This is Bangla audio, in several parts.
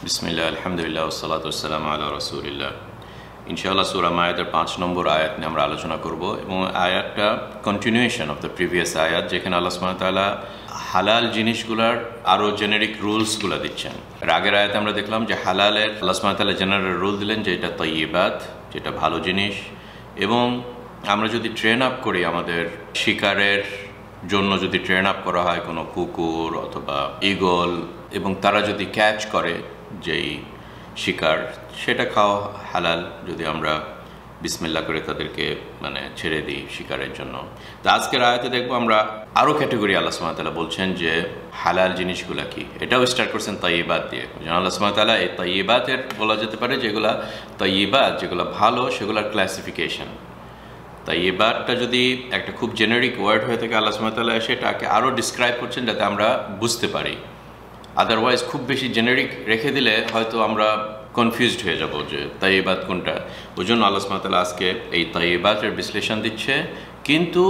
বিসমিল্লাহ আলহামদুলিল্লাহ ওয়াসসালাতু ওয়াসসালামু আলা রাসূলিল্লাহ। ইনশাআল্লাহ সূরা মায়েদার 5 নম্বর আয়াত নিয়ে আমরা আলোচনা করব এবং আয়াতটা কন্টিনিউয়েশন অফ দ্য প্রিভিয়াস আয়াত, যেখানে আল্লাহ সুবহানাহু ওয়া তাআলা হালাল জিনিসগুলোর আরও জেনেরিক রুলসগুলো দিচ্ছেন। আগের আয়াতে আমরা দেখলাম যে হালালের আল্লাহ সুবহানাহু ওয়া তাআলা জেনারেল রুল দিলেন যে এটা তাইয়্যিবাত, যেটা ভালো জিনিস, এবং আমরা যদি ট্রেন আপ করি আমাদের শিকারের জন্য, যদি ট্রেন আপ করা হয় কোনো কুকুর অথবা ঈগল, এবং তারা যদি ক্যাচ করে যেই শিকার, সেটা খাওয়া হালাল যদি আমরা বিসমিল্লাহ করে তাদেরকে ছেড়ে দিই শিকারের জন্য। তো আজকের আয়াতে দেখবো আমরা আরও ক্যাটেগরি আল্লাহ সুবহানাহু ওয়া তাআলা বলছেন যে হালাল জিনিসগুলা কি। এটাও স্টার্ট করছেন তাইয়্যিবাত দিয়ে। আল্লাহ সুবহানাহু ওয়া তাআলা এই তাইয়্যিবাতের বলা যেতে পারে যেগুলা তাইয়্যিবাত, যেগুলো ভালো, সেগুলোর ক্লাসিফিকেশন। তাইয়্যিবাতটা যদি একটা খুব জেনারিক ওয়ার্ড হয়ে থাকে, আল্লাহ সুবহানাহু ওয়া তাআলা সেটাকে আরও ডিসক্রাইব করছেন যাতে আমরা বুঝতে পারি। আদারওয়াইজ খুব বেশি জেনারিক রেখে দিলে হয়তো আমরা কনফিউজড হয়ে যাব যে তাইয়্যিবাত কোনটা। ওই জন্য আল্লাহ সুবহানাহু ওয়া তাআলা আজকে এই তাইয়্যিবাতের বিশ্লেষণ দিচ্ছে, কিন্তু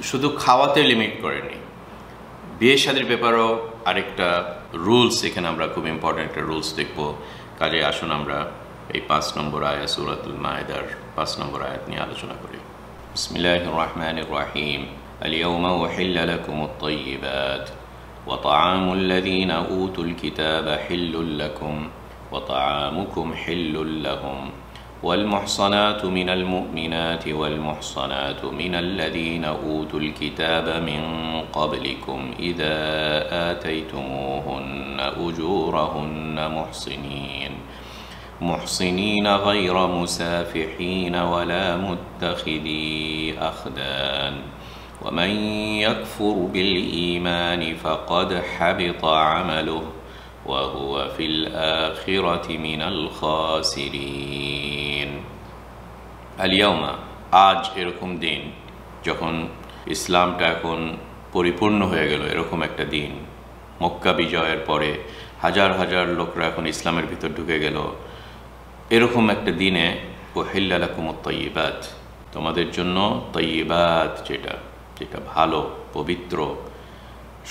শুধু খাওয়াতে লিমিট করেনি। বিয়ে শাদীর ব্যাপারেও আরেকটা রুলস, এখানে আমরা খুব ইম্পর্টেন্ট একটা রুলস দেখব। কাজে আসুন আমরা এই 5 নম্বর আয়াত, সূরাতুল মায়েদার 5 নম্বর আয়াত নিয়ে আলোচনা করি। বিসমিল্লাহির রাহমানির রাহিম। আল-ইয়াওমা উহিল্লা লাকুমুত তাইয়্যিবাত وطعام الذين أوتوا الكتاب حل لكم وطعامكم حل لهم والمحصنات من المؤمنات والمحصنات من الذين أوتوا الكتاب من قبلكم إذا آتيتموهن أجورهن محصنين غير مسافحين ولا متخذي أخدان ومن يكفر بالإيمان فقد حبط عمله وهو في الآخرة من الخاسرين। اليوم আজ এরকম দিন, যখন ইসলামটা এখন পরিপূর্ণ হয়ে গেল, এরকম একটা দিন, মক্কা বিজয়ের পরে হাজার হাজার লোকরা এখন ইসলামের ভিতর ঢুকে গেল, এরকম একটা দিনে উহিল্লা লাকুমুত তাইয়্যিবাত, তোমাদের জন্য তাইয়্যিবাত যেটা ভালো, পবিত্র,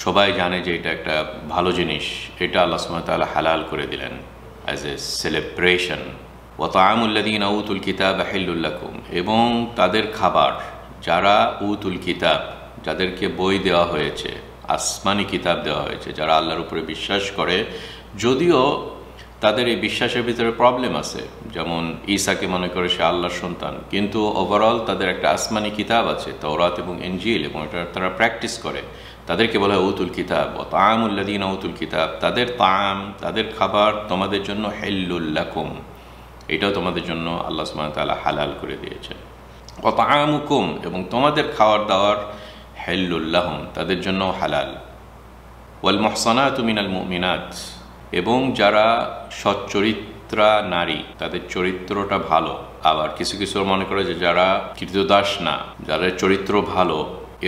সবাই জানে যে এটা একটা ভালো জিনিস, এটা আল্লাহ সুবহানাহু ওয়া তাআলা হালাল করে দিলেন অ্যাজ এ সেলিব্রেশন। ওয়া তাআমুল লাযীনা উতুল কিতাবা হিল্লুল লাকুম, এবং তাদের খাবার, যারা উতুল কিতাব, যাদেরকে বই দেওয়া হয়েছে, আসমানি কিতাব দেওয়া হয়েছে, যারা আল্লাহর উপরে বিশ্বাস করে, যদিও তাদের এই বিশ্বাসের ভিতরে প্রবলেম আছে, যেমন ঈসাকে মনে করে সে আল্লাহর সন্তান, কিন্তু ওভারঅল তাদের একটা আসমানি কিতাব আছে, তাওরাত এবং ইনজিল, এবং এটা তারা প্র্যাকটিস করে, তাদেরকে বলা হয় উতুল কিতাব। ওয়া তাআমুল লাযীনা উতুল কিতাব, তাদের তাআম, তাদের খাবার তোমাদের জন্য হিল্লুল লাকুম, এটাও তোমাদের জন্য আল্লাহ সুবহানাহু ওয়া তাআলা হালাল করে দিয়েছে। ওয়া তাআমুকুম, এবং তোমাদের খাওয়ার দাওয়ার হিল্লুল লাহুম, তাদের জন্য হালাল। ওয়াল মুহসানাতু মিনাল মুমিনাত, এবং যারা সচ্চরিত্রা নারী, তাদের চরিত্রটা ভালো। আবার কিছু কিছু মনে করে যে যারা কৃতদাস না, যাদের চরিত্র ভালো,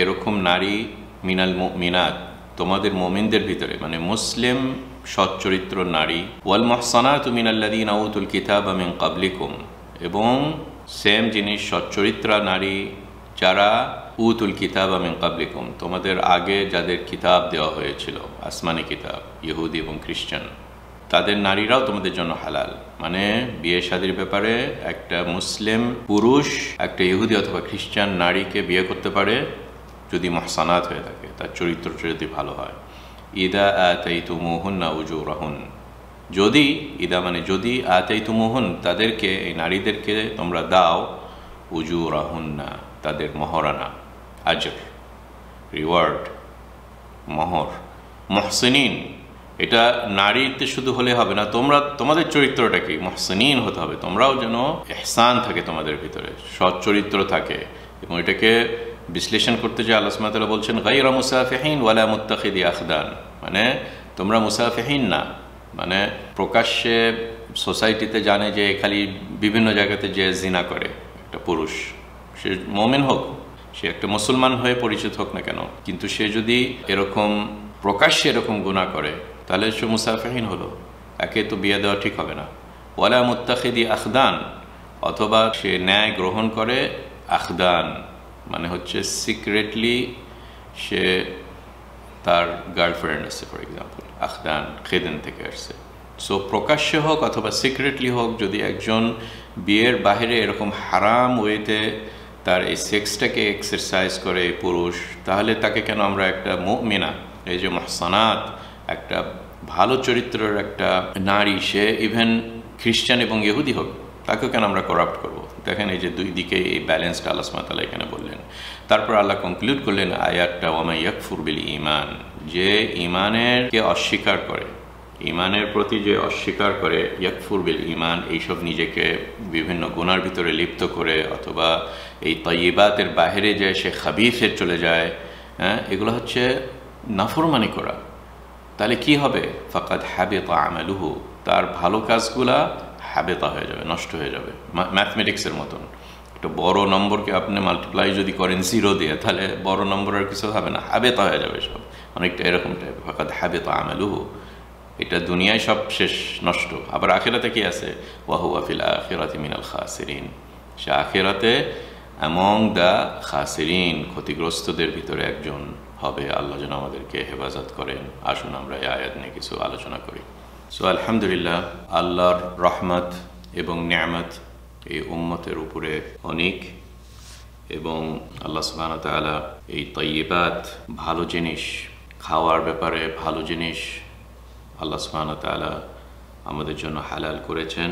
এরকম নারী মিনাল মুমিনাত, তোমাদের মুমিনদের ভিতরে, মুসলিম সচ্চরিত্র নারী। ওয়াল মুহসানাতু মিনাল্লাযীনা উতুল কিতাবা মিন ক্বাবলিকুম, এবং সেম জিনিস সচ্চরিত্রা নারী যারা উতুল কিতাবা মিন ক্বাবলিকুম, তোমাদের আগে যাদের কিতাব দেওয়া হয়েছিল, আসমানি কিতাব, ইহুদি এবং খ্রিস্টান, তাদের নারীরাও তোমাদের জন্য হালাল। বিয়ে শাদীর ব্যাপারে একটা মুসলিম পুরুষ একটা ইহুদি অথবা খ্রিস্টান নারীকে বিয়ে করতে পারে যদি মুহসানাত হয়ে থাকে, তার চরিত্রটা যদি ভালো হয়। ইদা আতাইতুমুহুন্না উজুরাহুন, যদি, ইদা যদি, আতাইতুমুহুন, তাদেরকে, এই নারীদেরকে তোমরা দাও, উজুরাহুন্না, তাদের মহরানা, আজর, রিওয়ার্ড, মোহর। মুহসিনিন, এটা নারীতে শুধু হলে হবে না, তোমাদের চরিত্রটা কি, মুহসিনিন হতে হবে, তোমরাও যেন ইহসান থাকে তোমাদের ভিতরে, সৎ চরিত্র থাকে। এবং এটাকে বিশ্লেষণ করতে যে আল্লাহ সুবহানাহু ওয়া তাআলা বলছেন গায়রা মুসাফিহিন ওয়ালা মুত্তাখিদি আখদান, তোমরা মুসাফিহিন না, প্রকাশ্যে সোসাইটিতে জানে যে খালি বিভিন্ন জায়গাতে যে জিনা করে একটা পুরুষ, সে মুমিন হোক, সে একটা মুসলমান হয়ে পরিচিত হোক না কেন, কিন্তু সে যদি এরকম প্রকাশ্যে এরকম গুনাহ করে, তাহলে সে মুসাফিহিন হলো, একে তো বিয়ে দেওয়া ঠিক হবে না। ওয়ালা মুত্তাখিদি আখদান, অথবা সে ন্যায় গ্রহণ করে, আখদান হচ্ছে সিক্রেটলি সে তার গার্লফ্রেন্ড আছে, ফর এক্সাম্পল আখদান খেদেন থেকে আসছে, সো প্রকাশ্যে হোক অথবা সিক্রেটলি হোক, যদি একজন বিয়ের বাইরে এরকম হারাম ওয়েতে তার এই সেক্সটাকে এক্সারসাইজ করে পুরুষ, তাহলে তাকে কেন আমরা একটা মুমিনা, এই যে মুহসানাত, একটা ভালো চরিত্রের একটা নারী, সে ইভেন খ্রিস্টান এবং ইহুদি হোক, তাকেও কেন আমরা করাপ্ট করব? দেখেন এই যে দুই দিকে এই ব্যালেন্সটা আল্লাহ সুবহানাহু ওয়া তাআলা এখানে বললেন। তারপর আল্লাহ কনক্লুড করলেন আয়াতটা, ওয়ামা ইয়াকফুর বিল ঈমান, যে ঈমানেরকে অস্বীকার করে, ঈমানের প্রতি যে অস্বীকার করে, ইয়াকফুর বিল ঈমান, এইসব নিজেকে বিভিন্ন গুনার ভিতরে লিপ্ত করে অথবা এই তাইয়্যিবাতের বাইরে যে সে খাবিসে চলে যায়, হ্যাঁ, এগুলো হচ্ছে নাফরমানি করা। তাহলে কি হবে? ফাকাদ হাবিতা আমালুহু, তার ভালো কাজগুলা হাবেতা হয়ে যাবে, নষ্ট হয়ে যাবে। ম্যাথমেটিক্সের মতন একটা বড় নম্বরকে আপনি মাল্টিপ্লাই যদি করেন 0 দিয়ে, তাহলে বড় নম্বর আর কিছু হবে না, হাবেতা হয়ে যাবে সব, অনেকটা এরকম টাইপ। ফাকাদ হাবিতা আমালুহু, এটা দুনিয়ায় সব শেষ, নষ্ট। আবার আখিরাতে কি আছে? ওয়া হুয়া ফিল আখিরাতি মিনাল খাসিরিন, সে আখিরাতে অ্যামং দ্য খাসিরিন, ক্ষতিগ্রস্তদের ভিতরে একজন হবে। আল্লাহ যেন আমাদেরকে হেফাজত করেন। আসুন আমরা এই আয়াত নিয়ে কিছু আলোচনা করি। সো আলহামদুলিল্লাহ, আল্লাহর রহমত এবং নিয়ামত এই উম্মতের উপরে অনেক, এবং আল্লাহ সুবহানাহু ওয়া তাআলা এই তাইয়্যিবাত, ভালো জিনিস খাওয়ার ব্যাপারে, ভালো জিনিস আল্লাহ সুবহানাহু ওয়া তাআলা আমাদের জন্য হালাল করেছেন।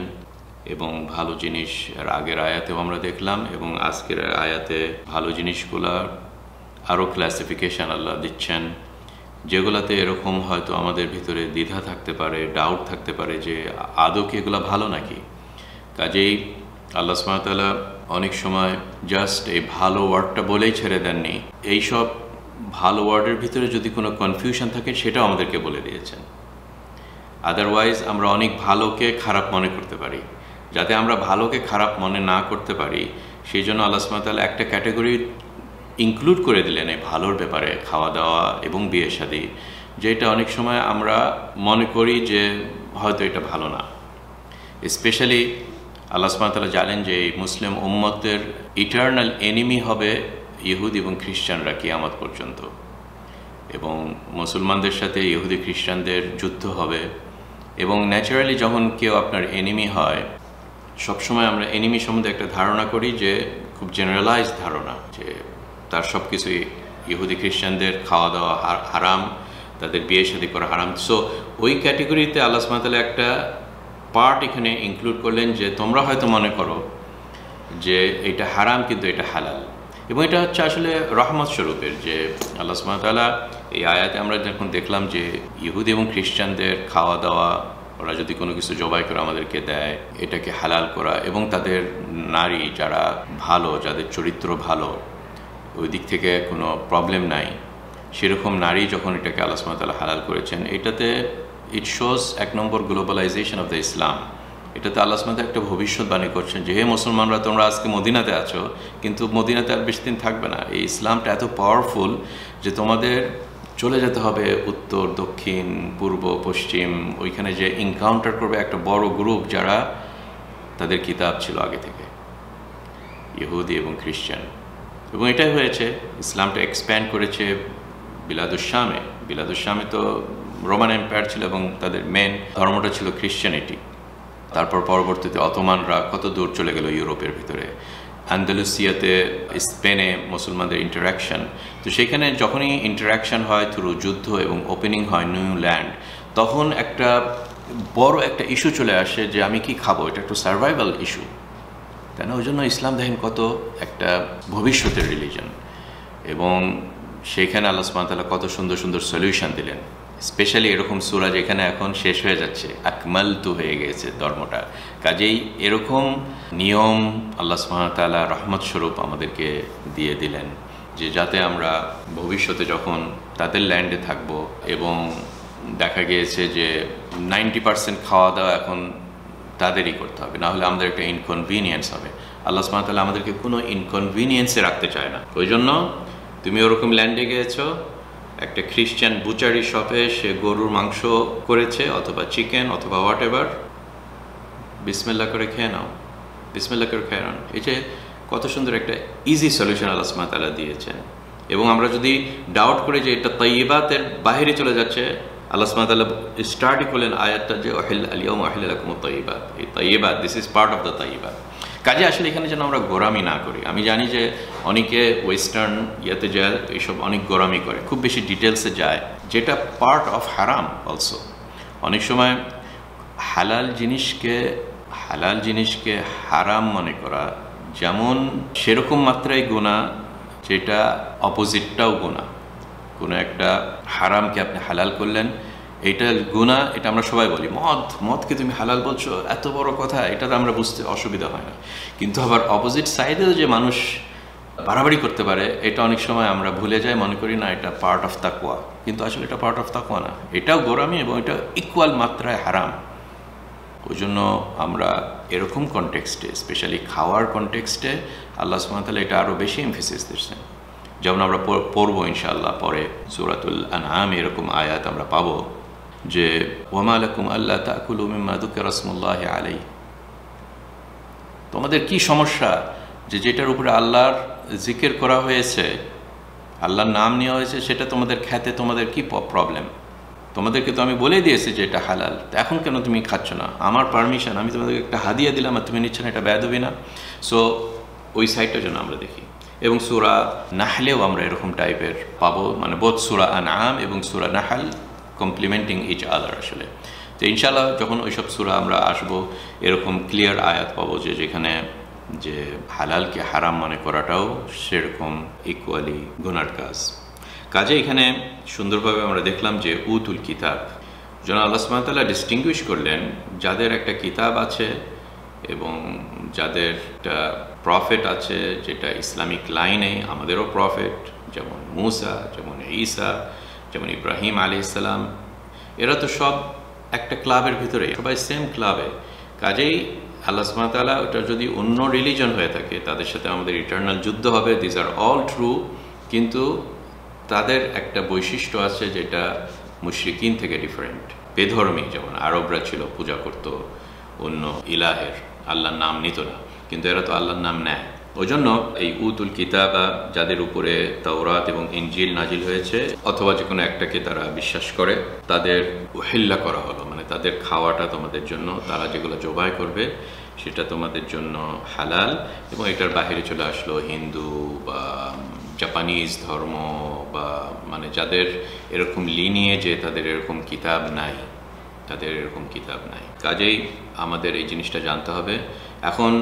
এবং ভালো জিনিস এর আগের আয়াতেও আমরা দেখলাম, এবং আজকের আয়াতে ভালো জিনিসগুলার আরও ক্লাসিফিকেশান আল্লাহ দিচ্ছেন, যেগুলাতে এরকম হয়তো আমাদের ভিতরে দ্বিধা থাকতে পারে, ডাউট থাকতে পারে যে আদৌ কি এগুলো ভালো নাকি। কাজেই আল্লাহ সুবহানাহু ওয়া তাআলা অনেক সময় জাস্ট এই ভালো ওয়ার্ডটা বলেই ছেড়ে দেননি, এইসব ভালো ওয়ার্ডের ভিতরে যদি কোনো কনফিউশন থাকে সেটাও আমাদেরকে বলে দিয়েছেন। আদারওয়াইজ আমরা অনেক ভালোকে খারাপ মনে করতে পারি। যাতে আমরা ভালোকে খারাপ মনে না করতে পারি, সেই জন্য আল্লাহ সুবহানাহু ওয়া তাআলা একটা ক্যাটাগরি ইনক্লুড করে দিলেন এই ভালোর ব্যাপারে, খাওয়া দাওয়া এবং বিয়ে শাদী, যেটা অনেক সময় আমরা মনে করি যে হয়তো এটা ভালো না। স্পেশালি আল্লাহ সুবহানাহু ওয়া তাআলা জানেন যে এই মুসলিম উম্মতের ইটারনাল এনিমি হবে ইহুদি এবং খ্রিস্টানরা কিয়ামত পর্যন্ত, এবং মুসলমানদের সাথে ইহুদি খ্রিস্টানদের যুদ্ধ হবে। এবং ন্যাচারালি যখন কেউ আপনার এনিমি হয়, সবসময় আমরা এনিমি সম্বন্ধে একটা ধারণা করি যে খুব জেনারেলাইজ ধারণা, যে তার সব কিছুই ইহুদি খ্রিস্টানদের খাওয়া দাওয়া হারাম, তাদের বিয়ে শাদী করা হারাম। সো ওই ক্যাটেগরিতে আল্লাহ সুবহানাহু ওয়া তাআলা একটা পার্ট এখানে ইনক্লুড করলেন যে তোমরা হয়তো মনে করো যে এটা হারাম কিন্তু এটা হালাল, এবং এটা হচ্ছে আসলে রহমত স্বরূপের, যে আল্লাহ সুবহানাহু ওয়া তাআলা এই আয়াতে আমরা যখন দেখলাম যে ইহুদি এবং খ্রিস্টানদের খাওয়া দাওয়া, ওরা যদি কোনো কিছু জবাই করে আমাদেরকে দেয়, এটাকে হালাল করা, এবং তাদের নারী যারা ভালো, যাদের চরিত্র ভালো, ওই দিক থেকে কোনো প্রবলেম নাই, সেরকম নারী যখন এটাকে আল্লাহ সুবহানাহু ওয়া তাআলা হালাল করেছেন, এটাতে ইট শোজ 1 নম্বর গ্লোবালাইজেশন অফ দ্য ইসলাম। এটাতে আল্লাহ সুবহানাহু ওয়া তাআলা একটা ভবিষ্যৎবাণী করছেন যে হে মুসলমানরা, তোমরা আজকে মদিনাতে আছো, কিন্তু মদিনাতে আর বেশি দিন থাকবে না। এই ইসলামটা এত পাওয়ারফুল যে তোমাদের চলে যেতে হবে উত্তর, দক্ষিণ, পূর্ব, পশ্চিম, ওইখানে যে এনকাউন্টার করবে একটা বড় গ্রুপ যারা তাদের কিতাব ছিল আগে থেকে, ইহুদি এবং খ্রিস্টান। এবং এটাই হয়েছে, ইসলামটা এক্সপ্যান্ড করেছে বিলাদুশ-শামে। বিলাদুশ-শামে তো রোমান এম্পায়ার ছিল এবং তাদের মেন ধর্মটা ছিল খ্রিশ্চানিটি। তারপর পরবর্তীতে অটোমানরা কত দূর চলে গেল ইউরোপের ভিতরে, আন্দালুসিয়াতে, স্পেনে মুসলমানদের ইন্টারাকশন। তো সেখানে যখনই ইন্টারাকশন হয় থ্রু যুদ্ধ এবং ওপেনিং হয় নিউ ল্যান্ড, তখন একটা বড় একটা ইস্যু চলে আসে যে আমি কি খাবো, এটা একটু সার্ভাইভাল ইস্যু, তাই না? ওই জন্য ইসলাম দেখেন কত একটা ভবিষ্যতের রিলিজন, এবং সেইখানে আল্লাহ সুবহানাহু ওয়া তাআলা কত সুন্দর সুন্দর সলিউশন দিলেন। স্পেশালি এরকম সূরা যেখানে এখন শেষ হয়ে যাচ্ছে, আকমালতু হয়ে গেছে ধর্মটা। কাজেই এরকম নিয়ম আল্লাহ সুবহানাহু ওয়া তাআলা রহমত স্বরূপ আমাদেরকে দিয়ে দিলেন, যে যাতে আমরা ভবিষ্যতে যখন তাদের ল্যান্ডে থাকব, এবং দেখা গিয়েছে যে 90% খাওয়া দাওয়া এখন তাদেরই করতে হবে, না হলে আমাদের একটা ইনকনভিনিয়েন্স হবে। আল্লাহ সুবহানাহু ওয়া তাআলা আমাদেরকে কোনো ইনকনভিনিয়েন্সে রাখতে চায় না। ওই জন্য তুমি ওরকম ল্যান্ডে গিয়েছো, একটা খ্রিস্টান বুচারি শপে সে গরুর মাংস করেছে অথবা চিকেন অথবা হোয়াট এভার, বিসমিল্লাহ করে খেয়ে নাও, বিসমিল্লাহ করে খেয়ে নাও। এই যে কত সুন্দর একটা ইজি সলিউশন আল্লাহ সুবহানাহু ওয়া তাআলা দিয়েছেন। এবং আমরা যদি ডাউট করি যে এটা তাইয়্যিবাতের বাইরে চলে যাচ্ছে, আল্লাহ সুবহানাহু ওয়া তাআলা স্টার্টই করলেন আয়াতটা যে আল-ইয়াওমা উহিল্লা লাকুমুত তাইয়্যিবাত, এই তাইয়্যিবাত this is part of the তাইয়্যিবাত। কাজে আসলে এখানে যেন আমরা গোরামি না করি। আমি জানি যে অনেকে ওয়েস্টার্ন ইয়াতে যায় এইসব অনেক গোরামি করে, খুব বেশি ডিটেলসে যায়, যেটা পার্ট অফ হারাম অলসো। অনেক সময় হালাল জিনিসকে হারাম মনে করা যেমন সেরকম মাত্রায় গুনাহ, যেটা অপোজিটটাও গুনাহ। কোনো একটা হারামকে আপনি হালাল করলেন, এইটা গুনাহ, এটা আমরা সবাই বলি। মদকে তুমি হালাল বলছো, এত বড় কথা, এটা তো আমরা বুঝতে অসুবিধা হয় না। কিন্তু আবার অপোজিট সাইডেও যে মানুষ বাড়াবাড়ি করতে পারে, এটা অনেক সময় আমরা ভুলে যাই, মনে করি না এটা পার্ট অফ তাকওয়া। কিন্তু আসলে এটা পার্ট অফ তাকওয়া না, এটাও গোরামি এবং এটা ইকুয়াল মাত্রায় হারাম। ওই জন্য আমরা এরকম কনটেক্সটে, স্পেশালি খাওয়ার কনটেক্সটে আল্লাহ সুবহানাহু ওয়া তাআলা এটা আরও বেশি এমফেসিস দিচ্ছেন। যেমন আমরা পড়বো ইনশাআল্লাহ পরে সূরাতুল আনআম, এরকম আয়াত আমরা পাবো যে ওয়ামা লাকুম আল্লা তাকুলু মিম্মা যুকিরা ইসমুল্লাহি আলাইহি, তোমাদের কি সমস্যা যে যেটার উপরে আল্লাহর জিকির করা হয়েছে, আল্লাহর নাম নেওয়া হয়েছে, সেটা তোমাদের খেতে তোমাদের কি প্রবলেম? তোমাদেরকে তো আমি বলে দিয়েছি যে এটা হালাল, এখন কেন তুমি খাচ্ছ না? আমার পারমিশন, আমি তোমাদেরকে একটা হাদিয়া দিলাম আর তুমি নিচ্ছ না, এটা বেয়াদবি না? সো ওই সাইডটা যেন আমরা দেখি। এবং সূরা নাহলেও আমরা এরকম টাইপের পাবো, মানে বোধ সূরা আনআম এবং সূরা নাহল কমপ্লিমেন্টিং ইচ আদার আসলে। তো ইনশাআল্লাহ যখন ওইসব সূরা আমরা আসবো, এরকম ক্লিয়ার আয়াত পাবো যে যেখানে যে হালালকে হারাম মনে করাটাও সেরকম ইকুয়ালি গুনার কাজ। কাজে এখানে সুন্দরভাবে আমরা দেখলাম যে উতুল কিতাব, যেন আল্লাহ সুবহানাহু ওয়া তাআলা ডিস্টিংগুইশ করলেন যাদের একটা কিতাব আছে এবং যাদের একটা প্রফেট আছে, যেটা ইসলামিক লাইনে আমাদেরও প্রফেট, যেমন মূসা, যেমন ঈসা, যেমন ইব্রাহিম আলাইহিস সালাম, এরা তো সব একটা ক্লাবের ভিতরে, সবাই সেম ক্লাবে। কাজেই আল্লাহ সুবহানাহু ওয়া তাআলা ওটা যদি অন্য রিলিজন হয়ে থাকে, তাদের সাথে আমাদের ইটারনাল যুদ্ধ হবে, দিস আর অল ট্রু। কিন্তু তাদের একটা বৈশিষ্ট্য আছে যেটা মুশরিকিন থেকে ডিফারেন্ট, বেধর্মী। যেমন আরবরা ছিল, পূজা করত অন্য ইলাহের, আল্লাহর নাম নিত না, কিন্তু এরা তো আল্লাহর নাম নেয়। ওই জন্য এই উতুল কিতাবা, যাদের উপরে তাওরাত এবং ইনজিল নাজিল হয়েছে, অথবা যে কোনো একটাকে তারা বিশ্বাস করে, তাদের উহিল্লা করা হলো, মানে তাদের খাওয়াটা তোমাদের জন্য, তারা যেগুলো জবাই করবে সেটা তোমাদের জন্য হালাল। এবং এটার বাহিরে চলে আসলো হিন্দু বা জাপানিজ ধর্ম, বা মানে যাদের এরকম লিনিয়েজে তাদের এরকম কিতাব নাই, কাজেই আমাদের এই জিনিসটা জানতে হবে। এখন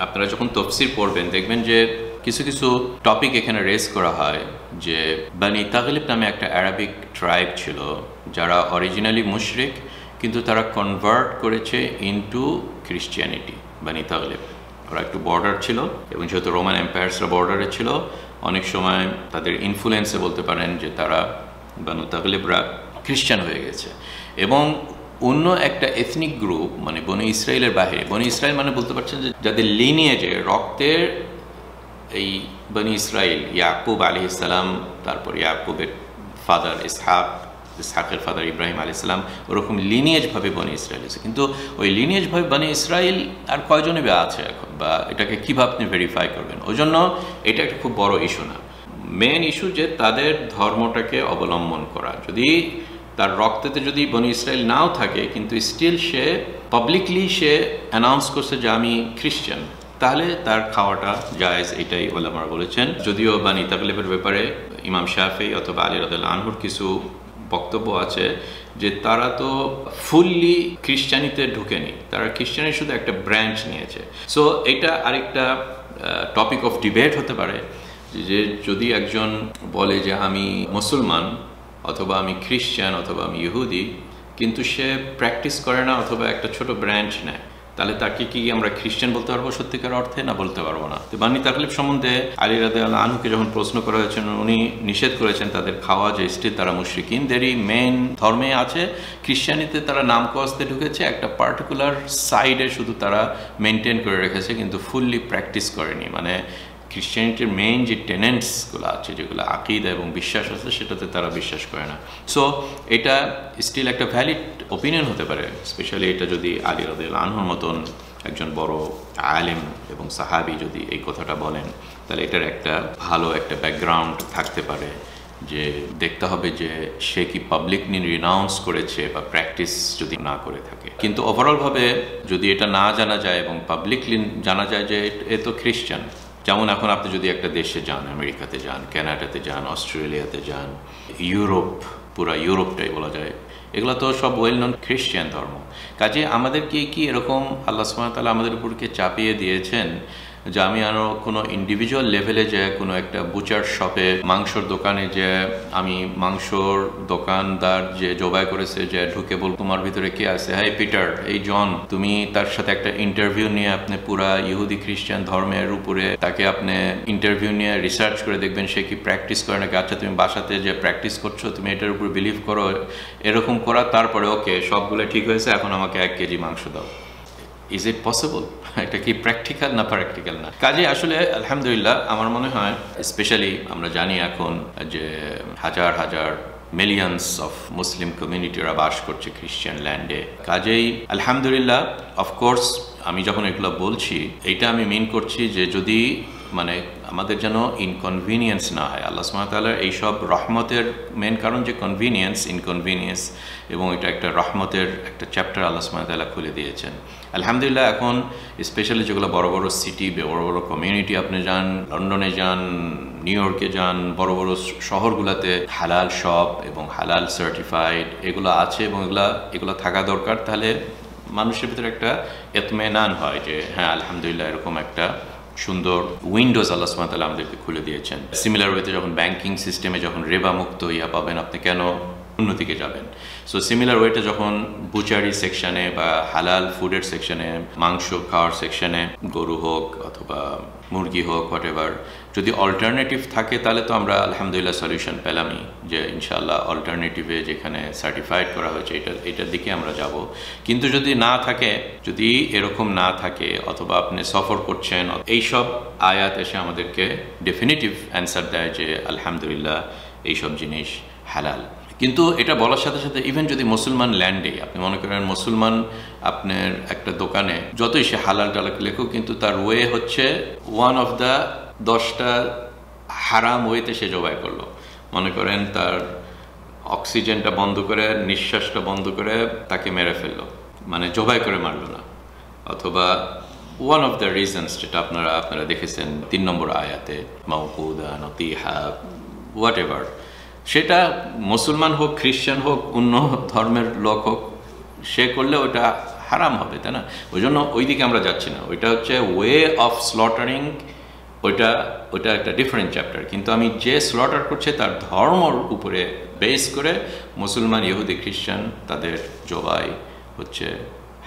আপনারা যখন তাফসীর পড়বেন দেখবেন যে কিছু কিছু টপিক এখানে রেজ করা হয়, যে বানি তাগলিব নামে একটা আরবিক ট্রাইব ছিল, যারা অরিজিনালি মুশরিক, কিন্তু তারা কনভার্ট করেছে ইনটু খ্রিস্টিয়ানিটি। বানি তাগলিব, ওরা একটু বর্ডার ছিল, এবং যেহেতু রোমান এম্পায়ার্সরা বর্ডারে ছিল, অনেক সময় তাদের ইনফ্লুয়েন্সে বলতে পারেন যে তারা বানু তাগলিবরা খ্রিস্টান হয়ে গেছে। এবং অন্য একটা এথনিক গ্রুপ, মানে বনি ইসরায়েলের বাইরে, বনি ইসরায়েল মানে বলতে পারছেন যে যাদের লিনিয়েজে রক্তের এই বনি ইসরায়েল, ইয়াকুব আলাইহিস সালাম, তারপর ইয়াকুবের ফাদার ইসহাকের ফাদার ইব্রাহিম আলাইহিস সালাম, ওরকম লিনিয়েজভাবে বনি ইসরায়েল আছে। কিন্তু ওই লিনিয়েজভাবে বনি ইসরায়েল আর কয়জনে বা আছে এখন, বা এটাকে কীভাবে আপনি ভেরিফাই করবেন? ওই জন্য এটা একটা খুব বড় ইস্যু না, মেন ইস্যু যে তাদের ধর্মটাকে অবলম্বন করা। যদি তার রক্তেতে যদি বনি ইসরায়েল নাও থাকে, কিন্তু স্টিল সে পাবলিকলি সে অ্যানাউন্স করছে যে আমি খ্রিস্টান, তাহলে তার খাওয়াটা জায়েজ, এটাই ওলামারা বলেছেন। যদিও বানি তাগলিবের ব্যাপারে ইমাম শাফি অথবা আলী রাদিয়াল্লাহু আনহুর কিছু বক্তব্য আছে যে তারা তো ফুললি খ্রিস্টানিতে ঢুকেনি, তারা খ্রিস্টানের শুধু একটা ব্রাঞ্চ নিয়েছে। সো এটা আরেকটা টপিক অফ ডিবেট হতে পারে, যে যদি একজন বলে যে আমি মুসলমান, অথবা আমি খ্রিস্টান, অথবা আমি ইহুদি, কিন্তু সে প্র্যাকটিস করে না, অথবা একটা ছোট ব্রাঞ্চ নেয়, তাহলে তাকে কি আমরা খ্রিস্টান বলতে পারবো সত্যিকার অর্থে? না, বলতে পারবো না। তো বানি তাগলিব সম্বন্ধে আলী রাদিয়াল্লাহু আনহুকে যখন প্রশ্ন করা হয়েছে, উনি নিষেধ করেছেন তাদের খাওয়া, যে স্টিল তারা মুশরিকিনদেরই মেইন ধর্মে আছে। খ্রিস্টানিতে তারা নাম কস্তে ঢুকেছে, একটা পার্টিকুলার সাইডে শুধু তারা মেনটেন করে রেখেছে, কিন্তু ফুললি প্র্যাকটিস করেনি। মানে খ্রিস্টানিটির মেইন যে টেনেন্টসগুলো আছে, যেগুলো আকিদা এবং বিশ্বাস আছে, সেটাতে তারা বিশ্বাস করে না। সো এটা স্টিল একটা ভ্যালিড ওপিনিয়ন হতে পারে, স্পেশালি এটা যদি আলী রাদিয়াল্লাহু আনহুর মতন একজন বড় আলেম এবং সাহাবী যদি এই কথাটা বলেন, তাহলে এটার একটা ভালো একটা ব্যাকগ্রাউন্ড থাকতে পারে, যে দেখতে হবে যে সে কি পাবলিকলি রিনাউন্স করেছে বা প্র্যাকটিস যদি না করে থাকে। কিন্তু ওভারঅলভাবে যদি এটা না জানা যায় এবং পাবলিকলি জানা যায় যে এ তো খ্রিস্টান, যেমন এখন আপনি যদি একটা দেশে যান, আমেরিকাতে যান, কানাডাতে যান, অস্ট্রেলিয়াতে যান, ইউরোপ, পুরা ইউরোপটাই বলা যায়, এগুলো তো সব ওয়েল নন খ্রিস্টান ধর্ম। কাজে আমাদেরকে কি এরকম আল্লাহ সুবহানাহু ওয়া তাআলা আমাদের উপরকে চাপিয়ে দিয়েছেন যে আমি আরও কোনো ইন্ডিভিজুয়াল লেভেলে যে কোনো একটা বুচার শপে, মাংসর দোকানে যে আমি মাংসর দোকানদার যে জবাই করেছে যে ঢুকে বল তোমার ভিতরে কে আছে, হাই পিটার, এই জন, তুমি তার সাথে একটা ইন্টারভিউ নিয়ে আপনি পুরা ইহুদি খ্রিস্টান ধর্মের উপরে তাকে আপনি ইন্টারভিউ নিয়ে রিসার্চ করে দেখবেন সে কি প্র্যাকটিস করে নাকি। আচ্ছা তুমি বাসাতে যে প্র্যাকটিস করছো তুমি এটার উপর বিলিভ করো, এরকম করা, তারপরে ওকে সবগুলো ঠিক হয়েছে এখন আমাকে 1 কেজি মাংস দাও। Is it possible? এটা কি প্র্যাকটিক্যাল না প্র্যাকটিক্যাল না? কাজে আসলে আলহামদুলিল্লাহ আমার মনে হয় স্পেশালি আমরা জানি এখন যে হাজার হাজার মিলিয়নস অফ মুসলিম কমিউনিটিরা বাস করছে খ্রিস্টান ল্যান্ডে। কাজেই আলহামদুলিল্লাহ, অফকোর্স আমি যখন এগুলো বলছি এইটা আমি মিন করছি যে যদি মানে আমাদের যেন ইনকনভিনিয়েন্স না হয়। আল্লাহ সুবহানাহু ওয়া তাআলার এইসব রহমতের মেন কারণ যে ইনকনভিনিয়েন্স, এবং এটা একটা রহমতের একটা চ্যাপ্টার আল্লাহ সুবহানাহু ওয়া তাআলা খুলে দিয়েছেন। আলহামদুলিল্লাহ এখন স্পেশালি যেগুলো বড় বড় সিটি, বড় বড় কমিউনিটি, আপনি যান লন্ডনে যান, নিউ ইয়র্কে যান, বড় বড় শহরগুলোতে হালাল শপ এবং হালাল সার্টিফাইড এগুলো আছে এবং এগুলো থাকা দরকার। তাহলে মানুষের ভিতরে একটা ইতমিনান হয় যে হ্যাঁ আলহামদুলিল্লাহ এরকম একটা সুন্দর উইন্ডোজ আল্লাহ সুবহানাহু ওয়া তাআলা আমাদেরকে খুলে দিয়েছেন। সিমিলার ওয়েতে যখন ব্যাংকিং সিস্টেমে যখন রেবা মুক্ত পাবেন, আপনি কেন উন্নতিকে যাবেন? সো সিমিলার ওয়েতে যখন বুচারি সেকশনে বা হালাল ফুডের সেকশনে, মাংস খাওয়ার সেকশনে, গরু হোক অথবা মুরগি হোক, হোয়াট এভার, যদি অল্টারনেটিভ থাকে তাহলে তো আমরা আলহামদুলিল্লাহ সলিউশন পেলামই যে ইনশাআল্লাহ অল্টারনেটিভে যেখানে সার্টিফাইড করা হয়েছে এটার দিকে আমরা যাব। কিন্তু যদি না থাকে, যদি এরকম না থাকে অথবা আপনি সফর করছেন, এইসব আয়াত এসে আমাদেরকে ডেফিনিটিভ অ্যান্সার দেয় যে আলহামদুলিল্লাহ এইসব জিনিস হালাল। কিন্তু এটা বলার সাথে সাথে ইভেন যদি মুসলমান ল্যান্ডে আপনি মনে করেন মুসলমান আপনার একটা দোকানে যতই সে হালাল টালাক লেখুক, কিন্তু তার ওয়ে হচ্ছে ওয়ান অফ দ্য 10টা হারাম ওয়েতে সে জবাই করলো। মনে করেন তার অক্সিজেনটা বন্ধ করে, নিঃশ্বাসটা বন্ধ করে তাকে মেরে ফেললো, মানে জবাই করে মারলো না। অথবা ওয়ান অফ দ্য রিজনস যেটা আপনারা দেখেছেন 3 নম্বর আয়াতে, মাউকুদা নতিহা হোয়াট এভার, সেটা মুসলমান হোক, খ্রিস্টান হোক, অন্য ধর্মের লোক হোক, সে করলে ওটা হারাম হবে, তাই না? ওই জন্য ওই দিকে আমরা যাচ্ছি না। ওইটা হচ্ছে ওয়ে অফ স্লটারিং, ওইটা একটা ডিফারেন্ট চ্যাপ্টার। কিন্তু আমি যে স্লটার করছে তার ধর্মর উপরে বেস করে মুসলমান, ইহুদি, খ্রিস্টান তাদের জবাই হচ্ছে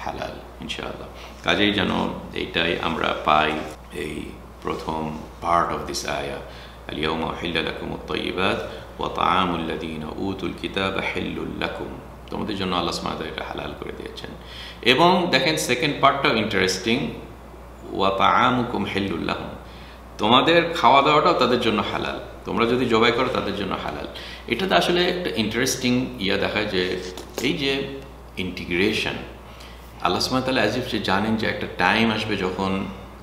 হালাল ইনশাআল্লাহ। কাজেই যেন এইটাই আমরা পাই এই প্রথম পার্ট অফ দিস আয়া, আল-ইয়াওমা উহিল্লা লাকুমুত তাইয়্যিবাত ওয়া তা'আমুল লাযীনা উতুল কিতাবা হিল্লুল লাকুম, তোমাদের জন্য আল্লাহ সুবহানাহু ওয়া তাআলা এটা হালাল করে দিয়েছেন। এবং দেখেন সেকেন্ড পার্টটাও ইন্টারেস্টিং, ওয়া তা'আমুকুম হিল্লুল লাহুম, তোমাদের খাওয়া দাওয়াটাও তাদের জন্য হালাল, তোমরা যদি জবাই করো তাদের জন্য হালাল। এটাতে আসলে একটা ইন্টারেস্টিং দেখায় যে এই যে ইন্টিগ্রেশন, আল্লাহ সুবহানাহু ওয়া তাআলা অ্যাজ ইফ যে জানেন যে একটা টাইম আসবে যখন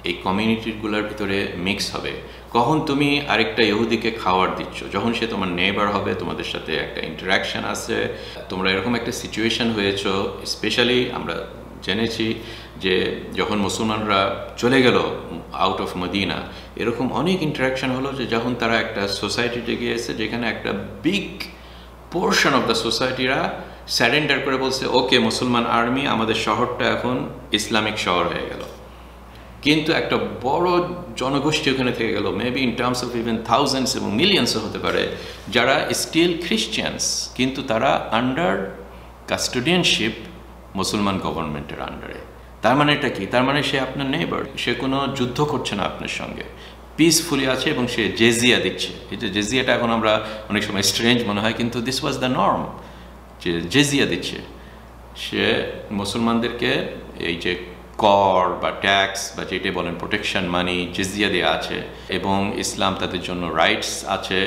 এই কমিউনিটিগুলোর ভিতরে মিক্স হবে। কখন তুমি আরেকটা ইহুদিকে খাওয়ার দিচ্ছ, যখন সে তোমার নেইবার হবে, তোমাদের সাথে একটা ইন্টারাকশন আছে, তোমরা এরকম একটা সিচুয়েশন হয়েছ। স্পেশালি আমরা জেনেছি যে যখন মুসলমানরা চলে গেল আউট অফ মদিনা, এরকম অনেক ইন্টারাকশন হলো যে যখন তারা একটা সোসাইটিতে গিয়েছে যেখানে একটা বিগ পোর্শন অফ দ্য সোসাইটিরা স্যারেন্ডার করে বলছে ওকে মুসলমান আর্মি, আমাদের শহরটা এখন ইসলামিক শহর হয়ে গেল। কিন্তু একটা বড় জনগোষ্ঠী ওখানে থেকে গেল, maybe in terms of even thousands এবং মিলিয়ন্সও হতে পারে, যারা স্টিল খ্রিস্টিয়ানস, কিন্তু তারা আন্ডার কাস্টোডিয়ানশিপ মুসলমান গভর্নমেন্টের আন্ডারে। তার মানে এটা কি? তার মানে সে আপনার নেইবার, সে কোনো যুদ্ধ করছে না আপনার সঙ্গে, পিসফুলি আছে এবং সে জেজিয়া দিচ্ছে। এই যে জেজিয়াটা এখন আমরা অনেক সময় স্ট্রেঞ্জ মনে হয়, কিন্তু দিস ওয়াজ দ্য নর্ম, যে জেজিয়া দিচ্ছে। সে মুসলমানদেরকে এই যে কর বা ট্যাক্স বা যেটা বলেন প্রোটেকশন মানি, জিজিয়া দেওয়া আছে, এবং ইসলাম তাদের জন্য রাইটস আছে,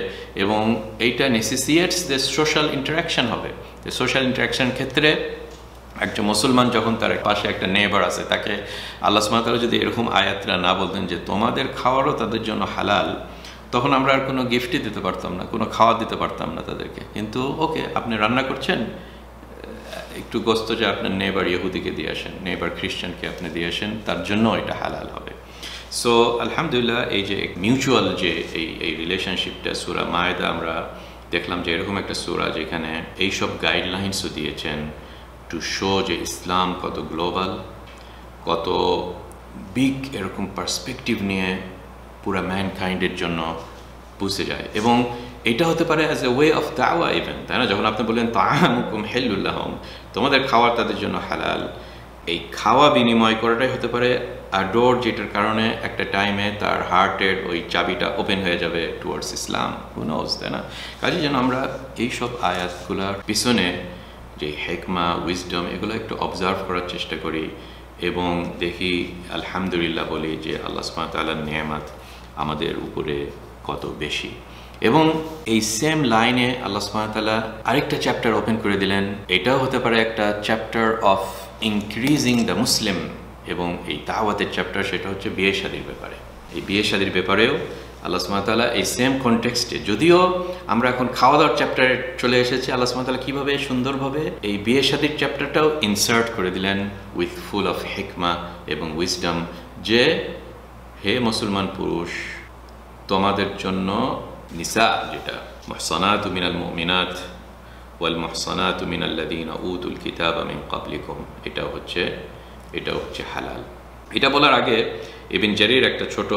এবং এইটা নেসেসিয়েটস যে সোশ্যাল ইন্টারাকশন হবে। সোশ্যাল ইন্টারাকশন ক্ষেত্রে একজন মুসলমান যখন তার পাশে একটা নেইবার আছে, তাকে আল্লাহ সুবহানাহু ওয়া তাআলা যদি এরকম আয়াতরা না বলতেন যে তোমাদের খাওয়ারও তাদের জন্য হালাল, তখন আমরা আর কোনো গিফটই দিতে পারতাম না, কোনো খাওয়া দিতে পারতাম না তাদেরকে। কিন্তু ওকে, আপনি রান্না করছেন, একটু গোস্ত যে আপনার নেবার ইহুদিকে দিয়ে আসেন, নেবার খ্রিস্টানকে আপনি দিয়ে আসেন, তার জন্য এটা হালাল হবে। সো আলহামদুলিল্লাহ, এই যে মিউচুয়াল যে এই রিলেশনশিপটা, সূরা মায়েদা আমরা দেখলাম যে এরকম একটা সূরা যেখানে এইসব গাইডলাইন্সও দিয়েছেন টু শো যে ইসলাম কত গ্লোবাল, কত বিগ এরকম পার্সপেক্টিভ নিয়ে পুরা ম্যানকাইন্ডের জন্য বুঝতে যায়। এবং এটা হতে পারে অ্যাজ এ ওয়ে অফ দাওয়া ইভেন, তাই না? যখন আপনি বললেন তাআমুকুম হিল্লুল লাহুম, তোমাদের খাওয়ার তাদের জন্য হালাল, এই খাওয়া বিনিময় করাটাই হতে পারে আডোর, যেটার কারণে একটা টাইমে তার হার্টের ওই চাবিটা ওপেন হয়ে যাবে টুয়ার্ডস ইসলাম, হু নোজ, তাই না? কাজে যেন আমরা এইসব আয়াতগুলোর পিছনে যে হেকমা, উইজডম, এগুলো একটু অবজার্ভ করার চেষ্টা করি এবং দেখি, আলহামদুলিল্লাহ বলি যে আল্লাহ সুবহানাহু ওয়া তাআলার নিয়ামত আমাদের উপরে কত বেশি। এবং এই সেম লাইনে আল্লাহ সুবহানাহু ওয়া তাআলা আরেকটা চ্যাপ্টার ওপেন করে দিলেন, এটাও হতে পারে একটা chapter of increasing the Muslim, এবং এই দাওয়াতের চ্যাপ্টার, সেটা হচ্ছে বিয়ে শাদীর ব্যাপারে। এই বিয়ে শাদীর ব্যাপারেও আল্লাহ সুবহানাহু ওয়া তাআলা এই সেম কনটেক্সটে, যদিও আমরা এখন খাওয়া দাওয়ার চ্যাপ্টারে চলে এসেছি, আল্লাহ সুবহানাহু ওয়া তাআলা কীভাবে সুন্দরভাবে এই বিয়ে শাদীর চ্যাপ্টারটাও ইনসার্ট করে দিলেন উইথ ফুল অফ হিকমা এবং উইজডম, যে হে মুসলমান পুরুষ, তোমাদের জন্য নিসা, যেটা মুহসানাতু মিনাল মুমিনাত ওয়াল মুহসানাতু মিনাল্লাযীনা উতুল কিতাবা মিন ক্বাবলিকুম, এটাও হচ্ছে হালাল। এটা বলার আগে ইবন জারীর একটা ছোট,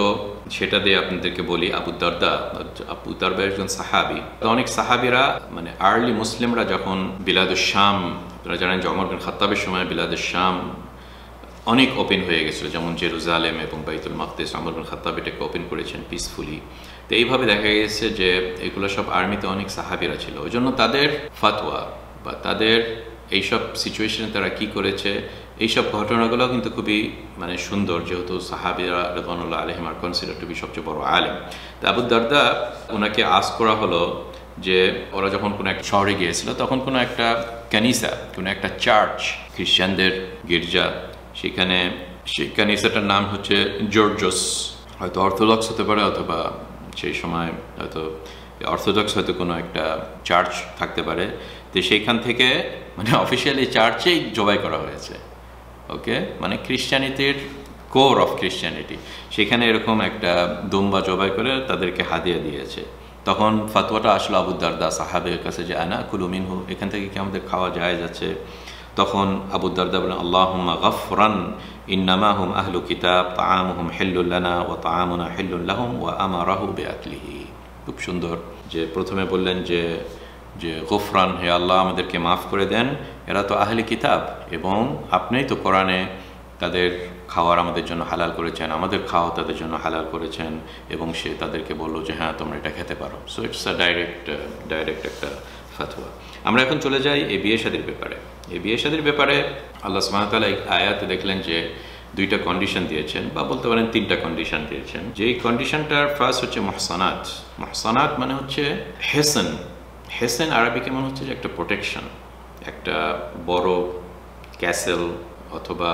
সেটা দিয়ে আপনাদেরকে বলি। আবু দারদা একজন সাহাবী। অনেক সাহাবীরা, মানে আর্লি মুসলিমরা যখন বিলাদুশ শাম, আপনারা জানেন যে ওমর বিন খাত্তাবের সময় বিলাদুশ শাম অনেক ওপেন হয়ে গেছিল, যেমন জেরুজালেম এবং বাইতুল মাকদিস, ওমর বিন খাত্তাব এটাকে ওপেন করেছেন পিসফুলি। তো এইভাবে দেখা গেছে যে এগুলো সব আর্মিতে অনেক সাহাবীরা ছিল, ওই জন্য তাদের ফাতোয়া বা তাদের এইসব সিচুয়েশনে তারা কি করেছে, এইসব ঘটনাগুলো কিন্তু খুবই মানে সুন্দর, যেহেতু সাহাবীরা রাদিয়াল্লাহু আলাইহিম আর কনসিডার টু বি সবচেয়ে বড় আলেম। তো আবু দারদা, ওনাকে আস্ক করা হলো যে ওরা যখন কোনো একটা শহরে গিয়েছিল, তখন কোনো একটা কানিসা, কোনো একটা চার্চ, খ্রিস্টানদের গির্জা, সেখানে সেই কানিসাটার নাম হচ্ছে জর্জস, হয়তো অর্থোডক্স হতে পারে, অথবা সেই সময় হয়তো অর্থোডক্স হয়তো কোনো একটা চার্চ থাকতে পারে। তো সেইখান থেকে মানে অফিসিয়ালি চার্চেই জবাই করা হয়েছে, ওকে, মানে খ্রিস্টানিটির কোর অফ খ্রিস্টানিটি, সেখানে এরকম একটা দুম্বা জবাই করে তাদেরকে হাদিয়া দিয়েছে। তখন ফাতোয়াটা আসলো আবু দারদা সাহাবের কাছে যে আনা কুলু মিনহু, এখান থেকে কি আমাদের খাওয়া জায়েজ আছে? তখন আবু দারদা বলেন আল্লাহুম্মা গফরান ইন্নামা হুম আহলু কিতাব তাআমুহুম হিল্লুল লানা ওয়া তাআমুনা হিল্লুল লাহুম ওয়া আমারাহু বিআকলিহি। খুব সুন্দর যে প্রথমে বললেন যে গফরান, হে আল্লাহ আমাদেরকে মাফ করে দেন, এরা তো আহলে কিতাব এবং আপনিই তো কোরআনে তাদের খাওয়ার আমাদের জন্য হালাল করেছেন, আমাদের খাওয়া তাদের জন্য হালাল করেছেন, এবং সে তাদেরকে বললো যে হ্যাঁ তোমরা এটা খেতে পারো। সো ইটস আ ডাইরেক্ট একটা ফাতোয়া। আমরা এখন চলে যাই এই বিয়ে শাদীর ব্যাপারে। এই বিয়ে শাদীর ব্যাপারে আল্লাহ সুবহানাহু ওয়া তাআলা এই আয়াতে দেখলেন যে দুইটা কন্ডিশন দিয়েছেন, বা বলতে পারেন তিনটা কন্ডিশন দিয়েছেন। যেই কন্ডিশনটার ফার্স্ট হচ্ছে মুহসানাত। মুহসানাত মানে হচ্ছে হেসেন। হেসেন আরবিকে মানে হচ্ছে যে একটা প্রোটেকশন, একটা বড় ক্যাসেল অথবা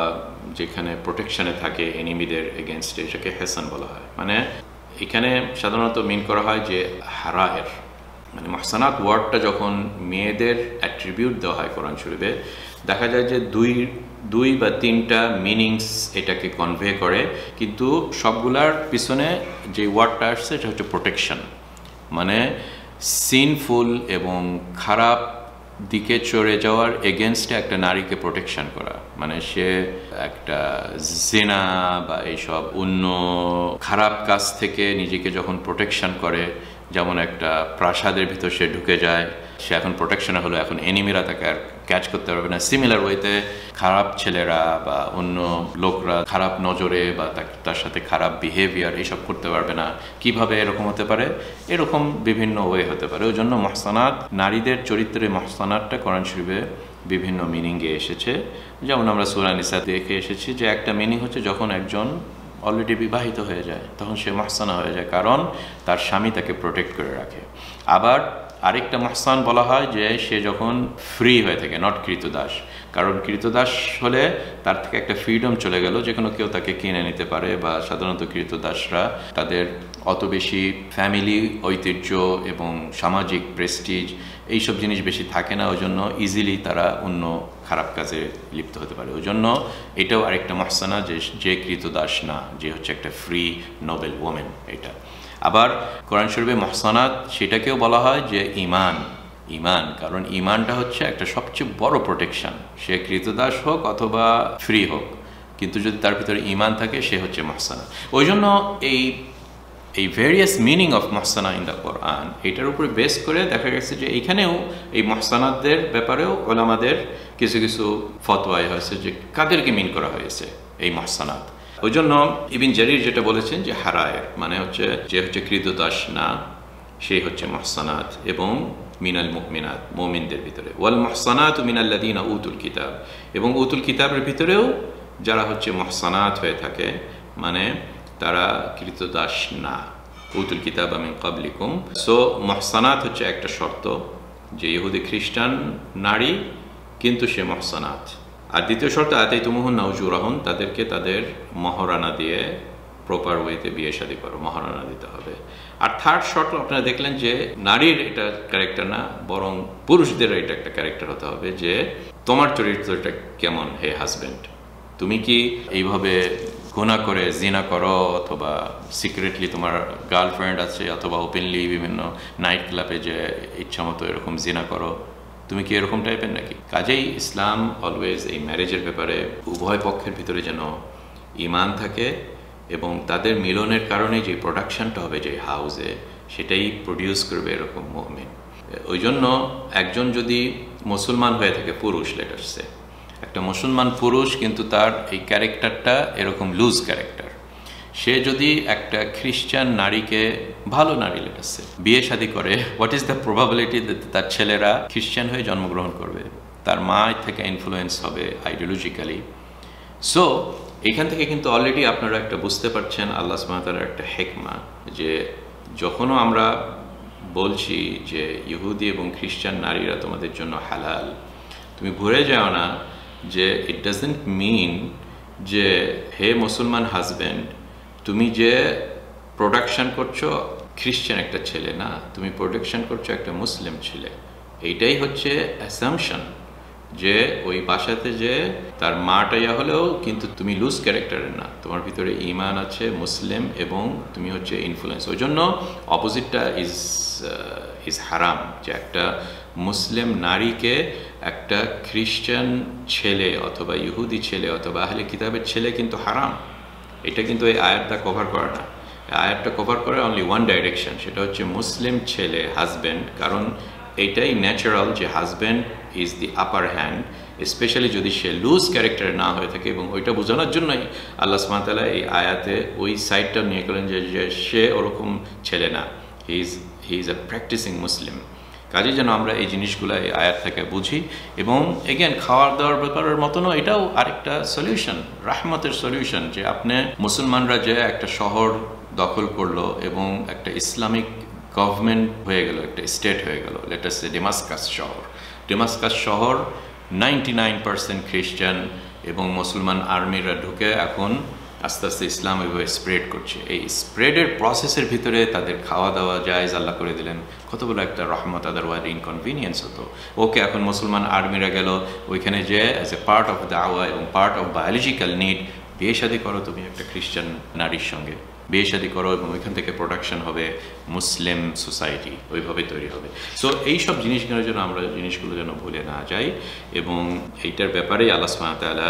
যেখানে প্রোটেকশনে থাকে এনিমিদের এগেনস্টে, এটাকে হেসেন বলা হয়। মানে এখানে সাধারণত মিন করা হয় যে হারায়ের, মানে মুহসানাত ওয়ার্ডটা যখন মেয়েদের অ্যাট্রিবিউট দেওয়া হয় কোরআন শরীফে, দেখা যায় যে দুই বা তিনটা মিনিংস এটাকে কনভে করে, কিন্তু সবগুলার পিছনে যে ওয়ার্ডটা আসছে এটা হচ্ছে প্রোটেকশন, মানে সিনফুল এবং খারাপ দিকে চড়ে যাওয়ার এগেনস্টে একটা নারীকে প্রোটেকশন করা। মানে সে একটা জিনা বা এইসব অন্য খারাপ কাজ থেকে নিজেকে যখন প্রোটেকশন করে, যেমন একটা প্রাসাদের ভিতর সে ঢুকে যায়, সে এখন প্রোটেকশনে হলো, এখন এনিমিরা তাকে আর ক্যাচ করতে পারবে না। সিমিলার ওয়েতে খারাপ ছেলেরা বা অন্য লোকরা খারাপ নজরে বা তার সাথে খারাপ বিহেভিয়ার এইসব করতে পারবে না। কিভাবে এরকম হতে পারে? এরকম বিভিন্ন ওয়ে হতে পারে। ওই জন্য মুহসানাত, নারীদের চরিত্রে মুহসানাতটা কোরআন শরীফে বিভিন্ন মিনিংয়ে এসেছে। যেমন আমরা সূরা নিসা দেখে এসেছি যে একটা মিনিং হচ্ছে যখন একজন অলরেডি বিবাহিত হয়ে যায় তখন সে মুহসানা হয়ে যায়, কারণ তার স্বামী তাকে প্রোটেক্ট করে রাখে। আবার আরেকটা মহসান বলা হয় যে সে যখন ফ্রি হয়ে থাকে, নট কৃতদাস। কারণ কৃতদাস হলে তার থেকে একটা ফ্রিডম চলে গেল, যে কোনো কেউ তাকে কিনে নিতে পারে, বা সাধারণত কৃতদাসরা তাদের অত বেশি ফ্যামিলি ঐতিহ্য এবং সামাজিক প্রেস্টিজ এইসব জিনিস বেশি থাকে না, ওই জন্য ইজিলি তারা অন্য খারাপ কাজে লিপ্ত হতে পারে। ওই জন্য এটাও আরেকটা মহসানা, যে কৃতদাস না, যে হচ্ছে একটা ফ্রি নোবেল ওমেন। এটা আবার কোরআন শরীফে মহসানাত সেটাকেও বলা হয় যে ইমান। কারণ ইমানটা হচ্ছে একটা সবচেয়ে বড় প্রোটেকশন, সে কৃতদাস হোক অথবা ফ্রি হোক, কিন্তু যদি তার ভিতরে ইমান থাকে সে হচ্ছে মহসানা। ওই জন্য এই ভেরিয়াস মিনিং অফ মহসানা ইন দ্য কোরআন, এটার উপরে বেস করে দেখা গেছে যে এইখানেও এই মহসানাতদের ব্যাপারেও ওলামাদের কিছু কিছু ফতোয়া হয়েছে যে কাদেরকে মিন করা হয়েছে এই মহসানাত। ওই জন্য ইবন জারির যেটা বলেছেন যে হারায়ের মানে হচ্ছে যে হচ্ছে কৃতদাস না, সেই হচ্ছে মহসানাত, এবং মিনাল মুমিনাত, মুমিনদের ভিতরে, ওয়াল মুহসানাতু মিনাল্লাযীনা উতুল কিতাব, এবং উতুল কিতাবের ভিতরেও যারা হচ্ছে মহসানাত হয়ে থাকে, মানে তারা কৃতদাস না। উতুল কিতাব মিন ক্বাবলিকুম। সো মহসানাত হচ্ছে একটা শর্ত, যে ইহুদি খ্রিস্টান নারী কিন্তু সে মহসানাত। আর দ্বিতীয় শর্ত আতাইতুমুহুন্না উজুরাহুন, তাদেরকে তাদের মহারানা দিয়ে প্রপার ওয়েতে বিয়ে শাদী করো, মহারানা দিতে হবে। আর থার্ড শর্ট আপনারা দেখলেন যে নারীর এটা ক্যারেক্টার না, বরং পুরুষদের এটা একটা ক্যারেক্টার হতে হবে, যে তোমার চরিত্রটা কেমন হে হাজব্যান্ড, তুমি কি এইভাবে গুনাহ করে জিনা করো, অথবা সিক্রেটলি তোমার গার্লফ্রেন্ড আছে, অথবা ওপেনলি বিভিন্ন নাইট ক্লাবে যে ইচ্ছামতো এরকম জিনা করো, তুমি কি এরকম টাইপের নাকি? কাজেই ইসলাম অলওয়েজ এই ম্যারেজের ব্যাপারে উভয় পক্ষের ভিতরে যেন ঈমান থাকে, এবং তাদের মিলনের কারণে যে প্রোডাকশনটা হবে যে হাউসে, সেটাই প্রডিউস করবে এরকম মুমিন। ওই জন্য একজন যদি মুসলমান হয়ে থাকে, পুরুষ লেটার্সে একটা মুসলমান পুরুষ, কিন্তু তার এই ক্যারেক্টারটা এরকম লুজ ক্যারেক্টার, সে যদি একটা খ্রিস্টান নারীকে, ভালো নারী লেটার্সে বিয়ে শাদী করে, হোয়াট ইজ দ্য প্রবাবিলিটি তার ছেলেরা খ্রিস্টান হয়ে জন্মগ্রহণ করবে, তার মা থেকে ইনফ্লুয়েন্স হবে আইডিওলজিক্যালি। সো এখান থেকে কিন্তু অলরেডি আপনারা একটা বুঝতে পারছেন আল্লাহ সুবহানাহু ওয়া তাআলার একটা হিকমা, যে যখনও আমরা বলছি যে ইহুদি এবং খ্রিস্টান নারীরা তোমাদের জন্য হালাল, তুমি ভুলে যাও না যে ইট ডাজন্ট মিন যে হে মুসলমান হাজব্যান্ড, তুমি যে প্রোডাকশন করছো খ্রিস্টান একটা ছেলে না, তুমি প্রোডাকশন করছো একটা মুসলিম ছেলে। এইটাই হচ্ছে অ্যাসাম্পশন, যে ওই বাসাতে যে তার মাটা ইয়া হলেও কিন্তু তুমি লুজ ক্যারেক্টারের না, তোমার ভিতরে ঈমান আছে মুসলিম, এবং তুমি হচ্ছে ইনফ্লুয়েন্স। ওই জন্য অপোজিটটা ইজ হারাম, যে একটা মুসলিম নারীকে একটা খ্রিস্টান ছেলে অথবা ইহুদি ছেলে অথবা আহলে কিতাবের ছেলে কিন্তু হারাম। এটা কিন্তু এই আয়াতটা কভার করে না। আয়াতটা কভার করে অনলি ওয়ান ডাইরেকশন, সেটা হচ্ছে মুসলিম ছেলে হাজব্যান্ড, কারণ এইটাই ন্যাচারাল যে husband is the upper hand, specially যদি সে লুজ ক্যারেক্টার না হয়ে থাকে। এবং ওইটা বোঝানোর জন্যই আল্লাহ সুবহানাহু ওয়া তাআলা এই আয়াতে ওই সাইডটা নিয়ে গেলেন যে সে ওরকম ছেলে না, হি ইজ আ প্র্যাকটিসিং মুসলিম। কাজে যেন আমরা এই জিনিসগুলো এই আয়াত থেকে বুঝি। এবং এগেন খাওয়ার দাওয়ার ব্যাপারের মতনও এটাও আরেকটা সলিউশন, রাহমতের সলিউশন, যে আপনি মুসলমানরা যে একটা শহর দখল করলো এবং একটা ইসলামিক গভর্নমেন্ট হয়ে গেল, একটা স্টেট হয়ে গেল, লেটাস সে ডেমাস্কাস শহর 99% খ্রিস্টান, এবং মুসলমান আর্মিরা ঢুকে এখন আস্তে আস্তে ইসলাম এভাবে স্প্রেড করছে। এই স্প্রেডের প্রসেসের ভিতরে তাদের খাওয়া দাওয়া জায়েজ আল্লাহ করে দিলেন, কত বড় একটা রহমত, আদারওয়াইজ ইনকনভিনিয়েন্স হতো। ওকে, এখন মুসলমান আর্মিরা গেল ওইখানে, যে অ্যাজ এ পার্ট অফ দাওয়া এবং পার্ট অফ বায়োলজিক্যাল নিড, বিয়ে শাদী করো তুমি একটা খ্রিস্টান নারীর সঙ্গে, বিয়ে শাদী করো, এবং ওইখান থেকে প্রোডাকশন হবে মুসলিম সোসাইটি, ওইভাবে তৈরি হবে। সো এইসব জিনিসগুলোর জন্য আমরা জিনিসগুলো যেন ভুলে না যাই, এবং এইটার ব্যাপারেই আল্লাহ সুবহানাহু ওয়া তাআলা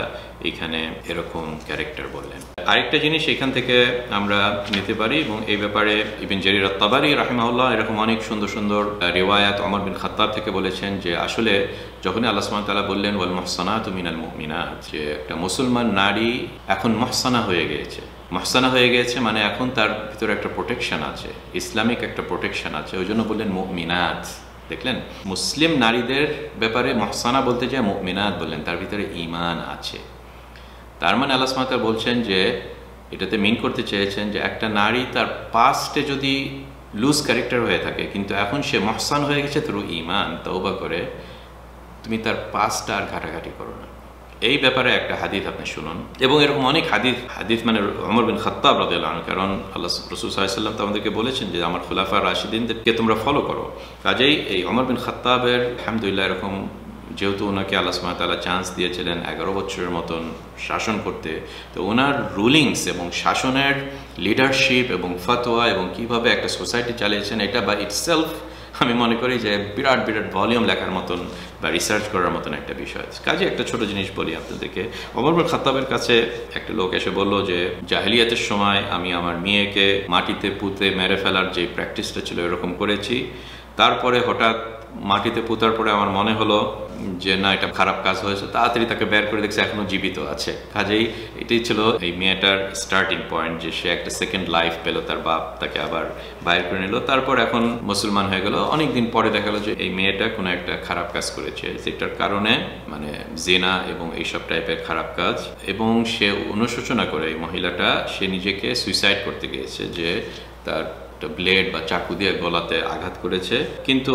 এখানে এরকম ক্যারেক্টার বললেন। আরেকটা জিনিস এখান থেকে আমরা নিতে পারি, এবং এই ব্যাপারে ইবন জারির আত-তাবারি রাহিমাহুল্লাহ এরকম অনেক সুন্দর সুন্দর রিওয়ায়াত ওমর বিন খাত্তাব থেকে বলেছেন, যে আসলে যখন আল্লাহ সুবহানাহু ওয়া তাআলা বললেন ওয়াল মুহসানাতু মিনাল মুমিনাত, যে একটা মুসলমান নারী এখন মুহসানা হয়ে গিয়েছে, মহসানা হয়ে গেছে মানে এখন তার ভিতরে একটা প্রোটেকশন আছে, ইসলামিক একটা প্রোটেকশন আছে। ওই জন্য বললেন মুমিনাত। দেখলেন, মুসলিম নারীদের ব্যাপারে মহসানা বলতে যায় মুমিনাত বললেন, তার ভিতরে ঈমান আছে। তার মানে আল্লাহ সুবহানাহু ওয়া তাআলা বলছেন যে এটাতে মিন করতে চেয়েছেন যে একটা নারী তার পাস্টে যদি লুজ ক্যারেক্টার হয়ে থাকে, কিন্তু এখন সে মহসান হয়ে গেছে থ্রু ঈমান, তওবা করে তুমি তার পাঁচটা আর ঘাটাঘাটি করো না। এই ব্যাপারে একটা হাদিস আপনি শুনুন, এবং এরকম অনেক হাদিস মানে ওমর বিন খাত্তাব রাদিয়াল্লাহু আনহু, কারণ আল্লাহ রাসূল সাল্লাল্লাহু আলাইহি ওয়াসাল্লাম তো আমাদেরকে বলেছেন যে আমার খুলাফা রাশিদিনদেরকে তোমরা ফলো করো। কাজেই এই ওমর বিন খাত্তাবের আলহামদুলিল্লাহ এরকম, যেহেতু ওনাকে আল্লাহ সুবহানাহু ওয়া তাআলা চান্স দিয়েছিলেন 11 বছরের মতন শাসন করতে, তো ওনার রুলিংস এবং শাসনের লিডারশিপ এবং ফতোয়া এবং কিভাবে একটা সোসাইটি চালিয়েছেন, এটা বাই ইটসেলফ আমি মনে করি যে বিরাট বিরাট ভলিউম লেখার মতন বা রিসার্চ করার মতন একটা বিষয়। কাজে একটা ছোট জিনিস বলি আপনাদেরকে। ওমর বিন খাত্তাবের কাছে একটা লোক এসে বলল যে জাহেলিয়াতের সময় আমি আমার মেয়েকে মাটিতে পুঁতে মেরে ফেলার যে প্র্যাকটিসটা ছিল এরকম করেছি, তারপরে হঠাৎ মাটিতে পুঁতার পরে আমার মনে হলো যে না, এটা খারাপ কাজ হয়েছে, তাড়াতাড়ি তাকে বের করে দেখছে এখনো জীবিত আছে। কাজেই এটাই ছিল এই মেয়েটার স্টার্টিং পয়েন্ট, যে সে একটা সেকেন্ড লাইফ পেল, তার বাপ তাকে আবার বাইর করে নিল, তারপর এখন মুসলমান হয়ে গেল। অনেকদিন পরে দেখা গেল যে এই মেয়েটা কোনো একটা খারাপ কাজ করেছে, যেটার কারণে মানে জিনা এবং এইসব টাইপের খারাপ কাজ, এবং সে অনুশোচনা করে এই মহিলাটা সে নিজেকে সুইসাইড করতে গিয়েছে, যে তার ব্লেড বা চাকু দিয়ে গলাতে আঘাত করেছে। কিন্তু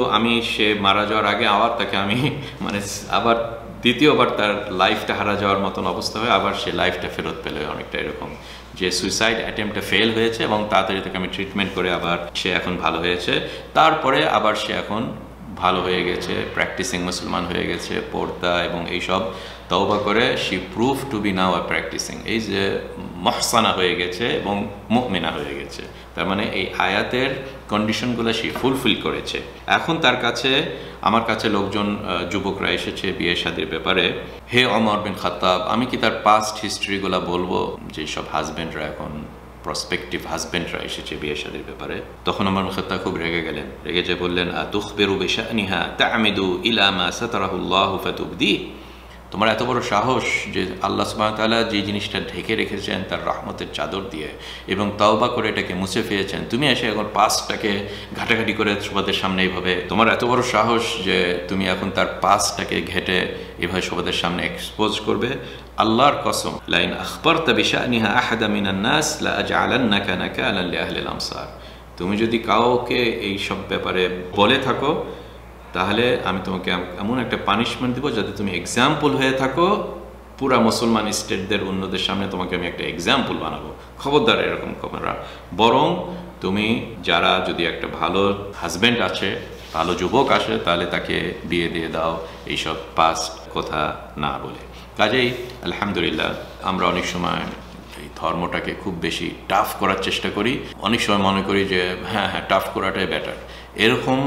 সে মারা যাওয়ার আগে আবার তাকে আমি মানে আবার দ্বিতীয়বার তার লাইফটা হারা যাওয়ার মতন অবস্থা হয়, আবার সে লাইফটা ফেরত পেল। অনেকটা এরকম যে সুইসাইড অ্যাটেম্পটা ফেল হয়েছে এবং তাড়াতাড়ি তাকে আমি ট্রিটমেন্ট করে আবার সে এখন ভালো হয়েছে, তারপরে আবার সে এখন ভালো হয়ে গেছে, প্র্যাকটিসিং মুসলমান হয়ে গেছে, পর্দা এবং এইসব তওবা করে she prove to be now a practising, এই যে মহসানা হয়ে গেছে এবং মুমিনা হয়ে গেছে। তার মানে এই আয়াতের কন্ডিশনগুলো সে ফুলফিল করেছে। এখন আমার কাছে লোকজন যুবকরা এসেছে বিয়ে শাদীর ব্যাপারে, হে ওমর বিন খাত্তাব, আমি কি তার পাস্ট হিস্ট্রিগুলো বলবো? যেসব হাজব্যান্ডরা এখন প্রসপেক্টিভ হাজব্যান্ডরা এসেছে বিয়ে শাদীর ব্যাপারে, তখন ওমর বিন খাত্তাব খুব রেগে গেলেন। রেগে যে বললেন, আতুখবিরু বিশানিহা তা'মিদু ইলা মা সাতারাহুল্লাহু ফাতুবদি, তোমার এত বড় সাহস যে আল্লাহ সুবহানাহু ওয়া তাআলা যে জিনিসটা ঢেকে রেখেছেন তার রহমতের চাদর দিয়ে এবং তওবা করে এটাকে মুছে ফেলেছেন, তুমি এসে এখন পাস্টটাকে ঘাটাঘাটি করে সবাদের সামনে এইভাবে, তোমার এত বড় সাহস যে তুমি এখন তার পাস্টটাকে ঘেটে এভাবে সবাদের সামনে এক্সপোজ করবে। আল্লাহর কসম, লাইন আখবারতা বিশানিহা আহাদা মিনান নাস লা আজআলান্নাকা নাকালান লিআহলিল আমসার, তুমি যদি কাউকে এই সব ব্যাপারে বলে থাকো তাহলে আমি তোমাকে এমন একটা পানিশমেন্ট দিব যাতে তুমি এক্সাম্পল হয়ে থাকো, পুরা মুসলমান স্টেটদের অন্যদের সামনে তোমাকে আমি একটা এক্সাম্পল বানাবো। খবরদার এরকম করা, বরং তুমি যারা যদি একটা ভালো হাজব্যান্ড আছে, ভালো যুবক আসে, তাহলে তাকে বিয়ে দিয়ে দাও, এইসব পাস্ট কথা না বলে। কাজেই আলহামদুলিল্লাহ আমরা অনেক সময় এই ধর্মটাকে খুব বেশি টাফ করার চেষ্টা করি, অনেক সময় মনে করি যে হ্যাঁ টাফ করাটাই বেটার। এরকম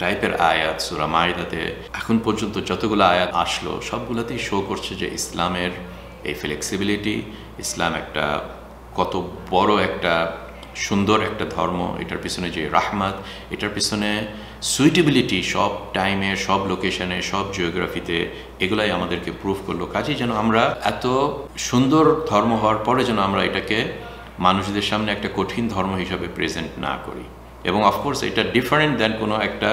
টাইপের আয়াত সূরা মাইদাতে এখন পর্যন্ত যতগুলো আয়াত আসলো সবগুলোতেই শো করছে যে ইসলামের এই ফ্লেক্সিবিলিটি, ইসলাম একটা কত বড় একটা সুন্দর একটা ধর্ম, এটার পিছনে যে রাহমাত, এটার পিছনে সুইটেবিলিটি সব টাইমে, সব লোকেশনে, সব জিওগ্রাফিতে, এগুলাই আমাদেরকে প্রুভ করলো। কাজেই যেন আমরা এত সুন্দর ধর্ম হওয়ার পরে যেন আমরা এটাকে মানুষদের সামনে একটা কঠিন ধর্ম হিসাবে প্রেজেন্ট না করি। এবং অফকোর্স এটা ডিফারেন্ট দেন কোনো একটা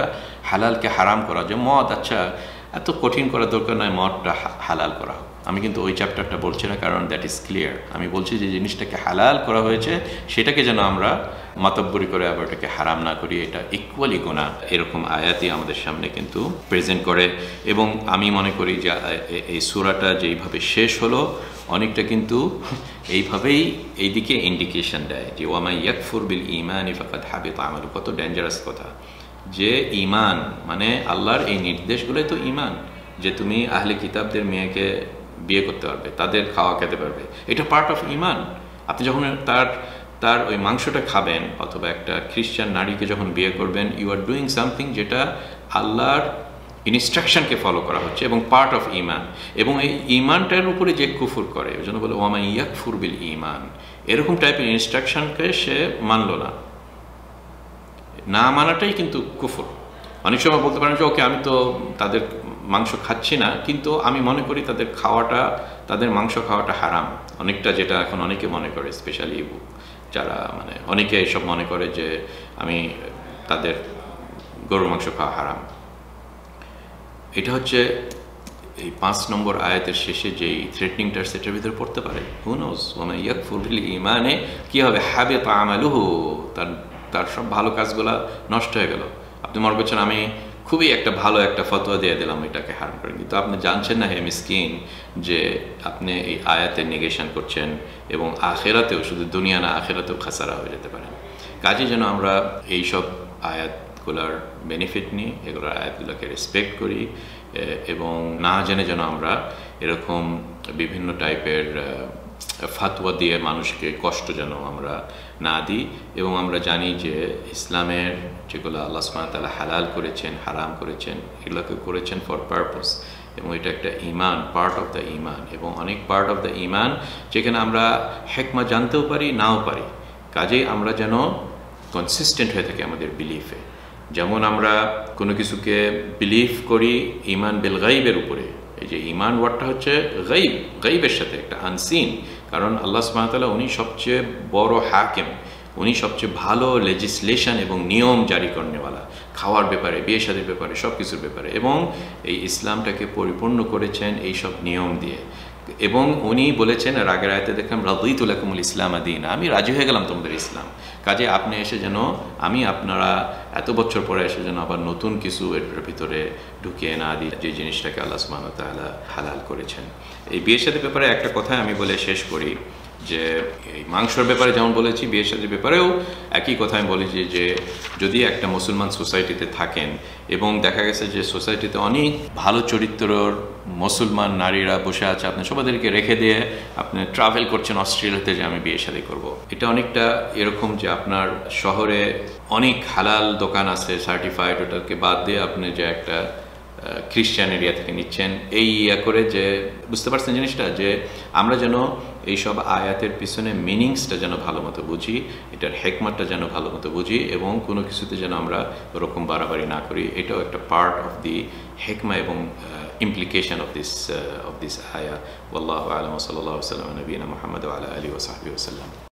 হালালকে হারাম করা, যে মদ আচ্ছা এত কঠিন করার দরকার নয়, মদটা হালাল করা হোক। আমি কিন্তু ওই চ্যাপ্টারটা বলছি না, কারণ দ্যাট ইজ ক্লিয়ার। আমি বলছি যে জিনিসটাকে হালাল করা হয়েছে সেটাকে যেন আমরা মাতব্বরি করে আবার এটাকে হারাম না করি, এটা ইকুয়ালি গুনাহ। এরকম আয়াতই আমাদের সামনে কিন্তু প্রেজেন্ট করে। এবং আমি মনে করি যে এই সূরাটা যেইভাবে শেষ হলো অনেকটা কিন্তু এইভাবেই এইদিকে ইন্ডিকেশন দেয় যে ওয়া মান ইয়াকফুর বিল ঈমানি ফাকাদ হাবিতা আমালু। কত ডেঞ্জারাস কথা, যে ঈমান মানে আল্লাহর এই নির্দেশগুলোই তো ঈমান, যে তুমি আহলে কিতাবদের মেয়েকে বিয়ে করতে পারবে, তাদের খাওয়া খেতে পারবে, এটা পার্ট অফ ঈমান। আপনি যখন তার ওই মাংসটা খাবেন অথবা একটা খ্রিস্টান নারীকে যখন বিয়ে করবেন, ইউ আর ডুইং সামথিং যেটা আল্লাহর ইনস্ট্রাকশনকে ফলো করা হচ্ছে এবং পার্ট অফ ঈমান। এবং এই ঈমানটার উপরে যে কুফর করে, ওই জন্য বলে ওয়া মান ইয়াকফুর বিল ঈমান, এরকম টাইপের ইনস্ট্রাকশনকে সে মানল না মানাটাই কিন্তু কুফর। অনেক সময় বলতে পারেন যে ওকে আমি তো তাদের মাংস খাচ্ছি না, কিন্তু আমি মনে করি তাদের মাংস খাওয়াটা হারাম, অনেকটা যেটা এখন অনেকে মনে করে, স্পেশালি যারা মানে অনেকে এসব মনে করে যে আমি তাদের গরুর মাংস খাওয়া হারাম। এটা হচ্ছে এই 5 নম্বর আয়াতের শেষে যেই থ্রেটনিংটা সেটার ভিতরে পড়তে পারে। হু নোজ ওয়া মান ইয়াকফুর বিল ঈমানে কি হবে, হাবিতা আমালুহু, তার তার সব ভালো কাজগুলো নষ্ট হয়ে গেল। আপনি মনে করছেন আমি খুবই একটা ভালো একটা ফতোয়া দিয়ে দিলাম, এটাকে হারাম করেন, কিন্তু আপনি জানছেন না হে মিসকিন যে আপনি এই আয়াতের নেগেশন করছেন এবং আখেরাতেও, শুধু দুনিয়া না আখেরাতেও খাসারা হয়ে যেতে পারেন। কাজে যেন আমরা এইসব আয়াতগুলোর বেনিফিট নিই, এগুলোর আয়াতগুলোকে রেসপেক্ট করি এবং না জেনে যেন আমরা এরকম বিভিন্ন টাইপের ফাতোয়া দিয়ে মানুষকে কষ্ট যেন আমরা না দিই। এবং আমরা জানি যে ইসলামের যেগুলো আল্লাহ সুবহানাহু ওয়া তাআলা হালাল করেছেন, হারাম করেছেন, এগুলোকে করেছেন ফর পারপাস, এবং এটা একটা ঈমান, পার্ট অফ দ্য ঈমান, এবং অনেক পার্ট অফ দ্য ঈমান যেখানে আমরা হিকমা জানতেও পারি নাও পারি। কাজেই আমরা যেন কনসিস্টেন্ট হয়ে থাকি আমাদের বিলিফে। যেমন আমরা কোনো কিছুকে বিলিভ করি ঈমান বিল গাইবের উপরে। এই যে ঈমান ওয়ার্ডটা হচ্ছে গাইব, গাইবের সাথে একটা আনসিন, কারণ আল্লাহ সুবহানাহু ওয়া তাআলা উনি সবচেয়ে বড় হাকিম, উনি সবচেয়ে ভালো লেজিসলেশন এবং নিয়ম জারি করেনেওয়ালা, খাওয়ার ব্যাপারে, বিয়ে শাদীর ব্যাপারে, সব কিছুর ব্যাপারে, এবং এই ইসলামটাকে পরিপূর্ণ করেছেন এই সব নিয়ম দিয়ে। এবং উনি বলেছেন, আর আগের আয়াতে দেখলাম রাদিতু লাকুমুল ইসলাম দীনা, আমি রাজি হয়ে গেলাম তোমাদের ইসলাম। কাজে আপনি এসে যেন, আপনারা এত বছর পরে এসে যেন আবার নতুন কিছু এর ভিতরে ঢুকিয়ে না দিই, যে জিনিসটাকে আল্লাহ সুবহানাহু ওয়া তাআলা হালাল করেছেন। এই বিয়ের শাদীর ব্যাপারে একটা কথা আমি বলে শেষ করি, যে এই মাংসর ব্যাপারে যেমন বলেছি, বিয়ের শাদীর ব্যাপারেও একই কথা আমি বলেছি, যে যদি একটা মুসলমান সোসাইটিতে থাকেন এবং দেখা গেছে যে সোসাইটিতে অনেক ভালো চরিত্রর মুসলমান নারীরা বসে আছে, আপনি সবাইদেরকে রেখে দিয়ে আপনি ট্রাভেল করছেন অস্ট্রেলিয়াতে যে আমি বিয়ে শাদী করব। এটা অনেকটা এরকম যে আপনার শহরে অনেক হালাল দোকান আছে সার্টিফাইড, ওটাকে বাদ দিয়ে আপনি যে একটা খ্রিস্টান এরিয়া থেকে নিচ্ছেন, এই করে যে, বুঝতে পারছেন জিনিসটা, যে আমরা যেন এইসব আয়াতের পিছনে মিনিংসটা যেন ভালো মতো বুঝি, এটার হেকমাতটা যেন ভালো মতো বুঝি, এবং কোনো কিছুতে যেন আমরা ওরকম বাড়াবাড়ি না করি। এটাও একটা পার্ট অফ দি হেকমা এবং implication of this ayah. Wallahu a'lam wa sallallahu alaihi wa sallam ala nabiyyina Muhammad wa ala alihi wa sahbihi wa sallam.